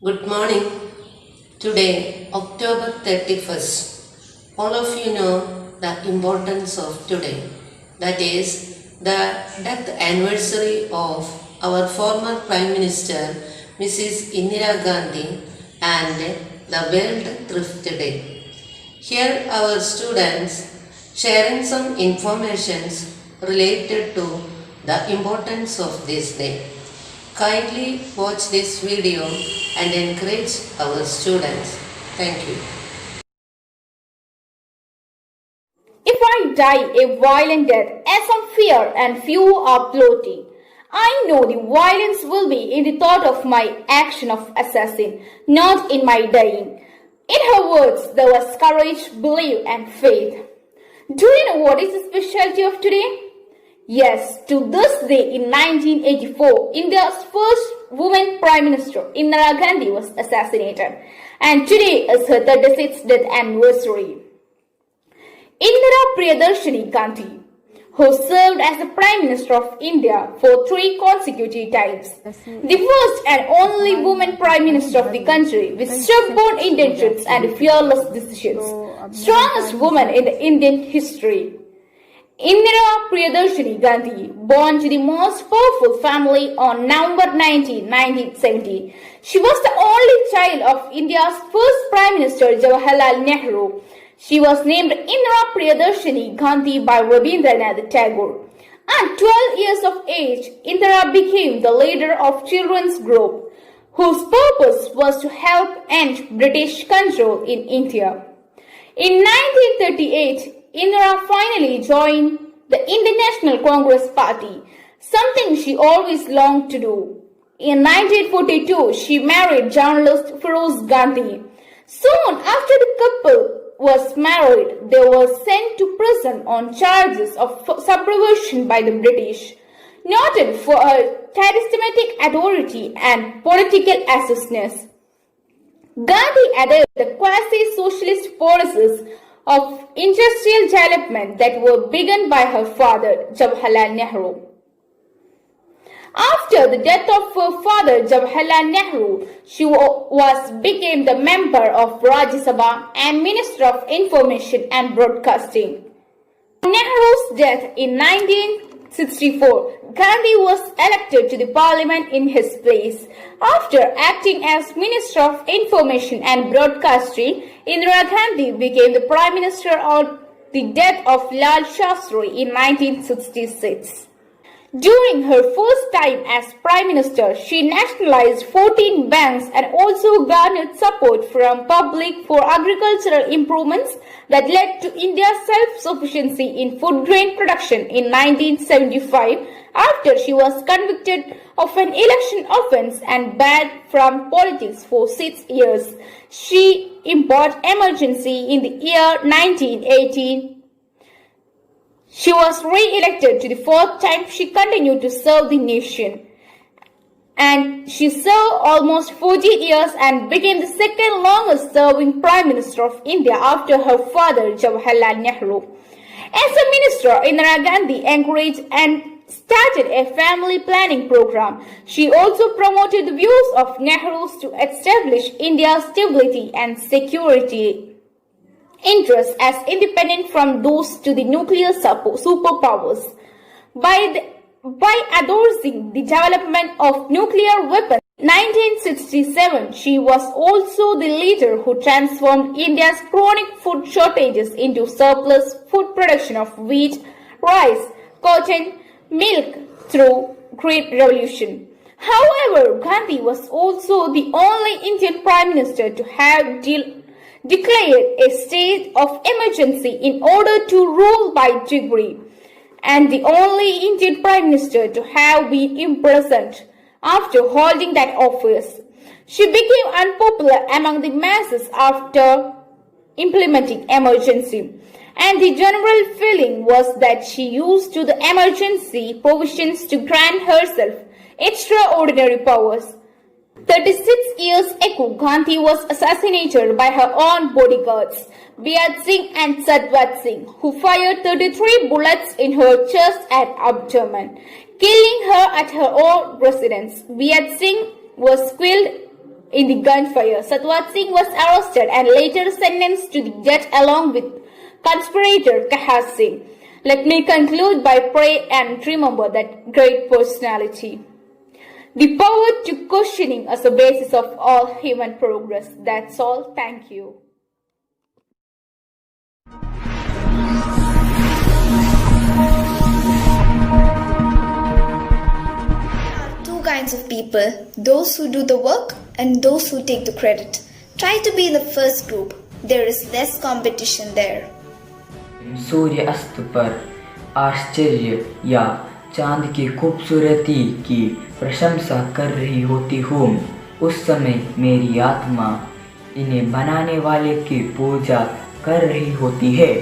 Good morning. Today, October 31st. All of you know the importance of today. That is the death anniversary of our former Prime Minister Mrs. Indira Gandhi and the World Thrift Day. Here our students sharing some informations related to the importance of this day. Kindly watch this video and encourage our students. Thank you. If I die a violent death, as some fear and few are plotting, I know the violence will be in the thought of my action of assassin, not in my dying. In her words, there was courage, belief, and faith. Do you know what is the specialty of today? Yes, to this day in 1984, India's first woman Prime Minister Indira Gandhi was assassinated, and today is her 36th death anniversary. Indira Priyadarshini Gandhi, who served as the Prime Minister of India for 3 consecutive times, the first and only woman Prime Minister of the country with stubborn intentions and fearless decisions, strongest woman in the Indian history. Indira Priyadarshini Gandhi, born to the most powerful family on November 19, 1970. She was the only child of India's first Prime Minister Jawaharlal Nehru. She was named Indira Priyadarshini Gandhi by Rabindranath Tagore. At 12 years of age, Indira became the leader of children's group, whose purpose was to help end British control in India. In 1938, Indira finally joined the Indian National Congress Party, something she always longed to do. In 1942, she married journalist Feroz Gandhi. Soon after the couple was married, they were sent to prison on charges of subversion by the British. Noted for her charismatic authority and political astuteness, Gandhi adopted the quasi-socialist policies of industrial development that were begun by her father, Jawaharlal Nehru. After the death of her father, Jawaharlal Nehru, she became the member of Rajya Sabha and Minister of Information and Broadcasting. On Nehru's death in 1964, Gandhi was elected to the parliament in his place. After acting as Minister of Information and Broadcasting, Indira Gandhi became the Prime Minister on the death of Lal Shastri in 1966. During her first time as Prime Minister, she nationalized 14 banks and also garnered support from public for agricultural improvements that led to India's self-sufficiency in food grain production in 1975 after she was convicted of an election offense and banned from politics for 6 years. She imposed emergency in the year 1918. She was re-elected to the 4th time. She continued to serve the nation. And she served almost 14 years and became the second longest serving Prime Minister of India after her father Jawaharlal Nehru. As a minister, Indira Gandhi encouraged and started a family planning program. She also promoted the views of Nehru's to establish India's stability and security interests as independent from those to the nuclear superpowers. By endorsing the development of nuclear weapons in 1967, she was also the leader who transformed India's chronic food shortages into surplus food production of wheat, rice, cotton, milk through Green Revolution. However, Gandhi was also the only Indian Prime Minister to have declared a state of emergency in order to rule by decree, and the only Indian Prime Minister to have been imprisoned after holding that office. She became unpopular among the masses after implementing emergency, and the general feeling was that she used the emergency provisions to grant herself extraordinary powers. 36 years ago, Gandhi was assassinated by her own bodyguards, Beat Singh and Satwat Singh, who fired 33 bullets in her chest and abdomen, killing her at her own residence. Beat Singh was killed in the gunfire. Satwant Singh was arrested and later sentenced to the death along with conspirator Kahar Singh. Let me conclude by pray and remember that great personality. The power to questioning as a basis of all human progress. That's all. Thank you. Two kinds of people, those who do the work and those who take the credit. Try to be in the first group. There is less competition there. सूर्य अस्त पर आश्चर्य या चांद की खूबसूरती की प्रशंसा कर रही होती हूँ, उस समय मेरी आत्मा इन्हें बनाने वाले की पूजा कर रही होती है.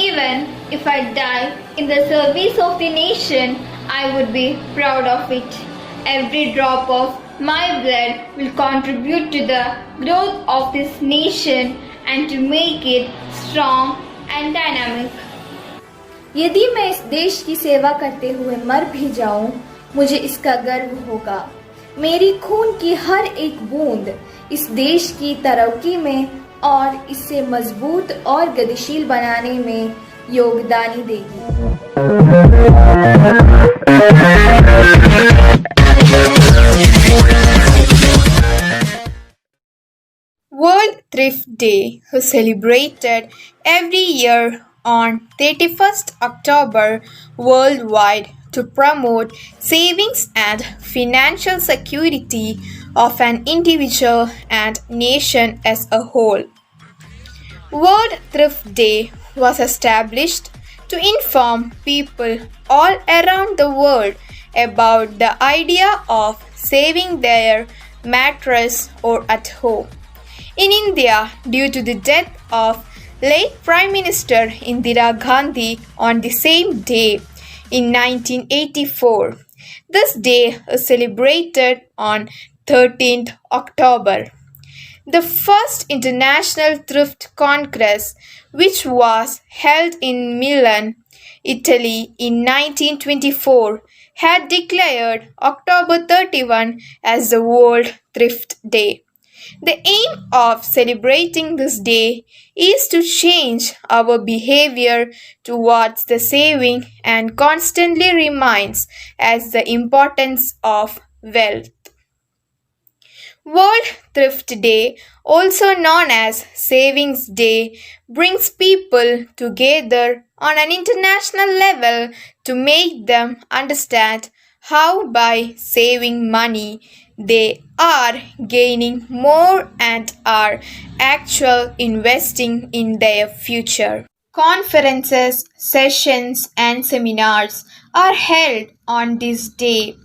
Even if I die in the service of the nation, I would be proud of it. Every drop of my blood will contribute to the growth of this nation and to make it strong and dynamic. यदि मैं इस देश की सेवा करते हुए मर भी जाऊं, मुझे इसका गर्व होगा. मेरी खून की हर एक बूंद इस देश की तरक्की में और इसे मजबूत और गतिशील बनाने में योगदान देगी. World Thrift Day is celebrated every year on 31st October worldwide to promote savings and financial security of an individual and nation as a whole. World Thrift Day was established to inform people all around the world about the idea of saving their mattress or at home. In India, due to the death of late Prime Minister Indira Gandhi on the same day in 1984, this day is celebrated on 13th October. The first International Thrift Congress, which was held in Milan, Italy in 1924, had declared October 31 as the World Thrift Day. The aim of celebrating this day is to change our behavior towards the saving and constantly reminds us the importance of wealth. World Thrift Day, also known as Savings Day, brings people together on an international level to make them understand how by saving money they are gaining more and are actually investing in their future. Conferences, sessions, and seminars are held on this day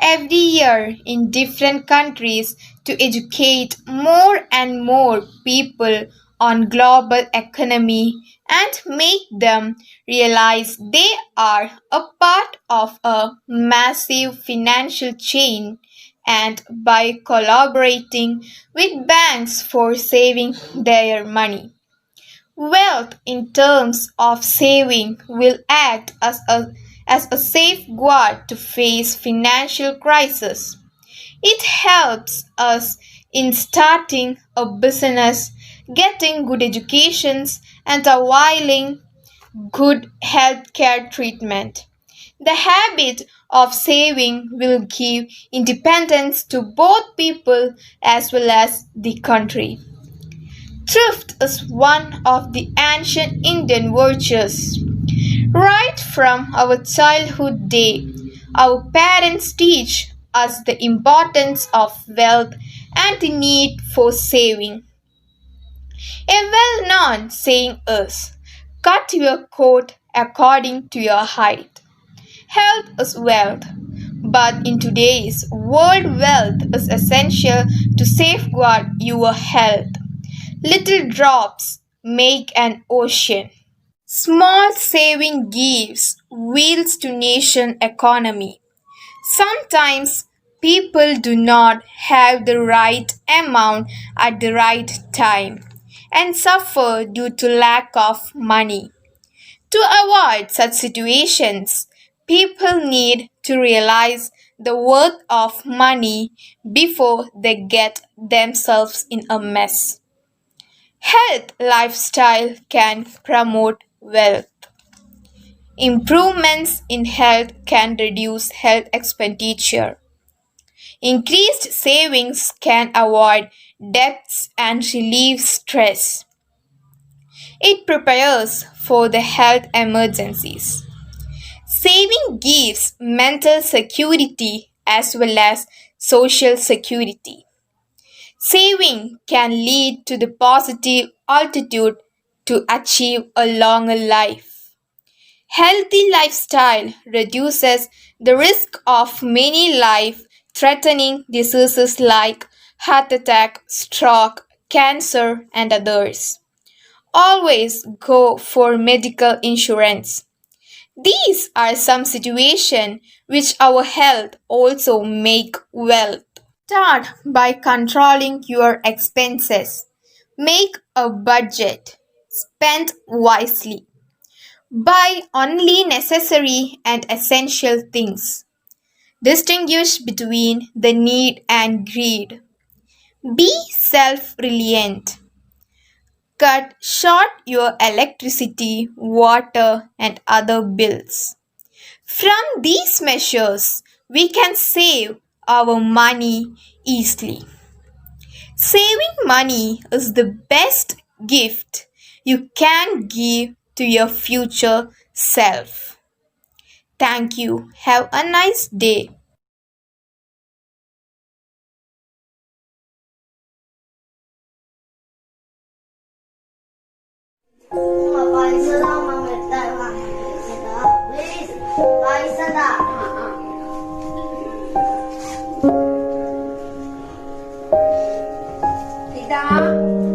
every year in different countries to educate more and more people on global economy and make them realize they are a part of a massive financial chain, and by collaborating with banks for saving their money. Wealth in terms of saving will act as a safeguard to face financial crisis. It helps us in starting a business, getting good educations, and availing good healthcare treatment. The habit of saving will give independence to both people as well as the country. Thrift is one of the ancient Indian virtues. Right from our childhood day, our parents teach us the importance of wealth and the need for saving. A well known saying is, cut your coat according to your height. Health is wealth, but in today's world, wealth is essential to safeguard your health. Little drops make an ocean. Small saving gives wheels to nation economy. Sometimes people do not have the right amount at the right time and suffer due to lack of money. To avoid such situations, people need to realize the worth of money before they get themselves in a mess. Health lifestyle can promote wealth. Improvements in health can reduce health expenditure. Increased savings can avoid debts and relieve stress. It prepares for the health emergencies. Saving gives mental security as well as social security. Saving can lead to the positive altitude to achieve a longer life. Healthy lifestyle reduces the risk of many life-threatening diseases like heart attack, stroke, cancer, and others. Always go for medical insurance. These are some situations which our health also make wealth. Start by controlling your expenses. Make a budget. Spend wisely. Buy only necessary and essential things. Distinguish between the need and greed. Be self-reliant. Cut short your electricity, water, and other bills. From these measures, we can save our money easily. Saving money is the best gift you can give to your future self. Thank you. Have a nice day. Tidak.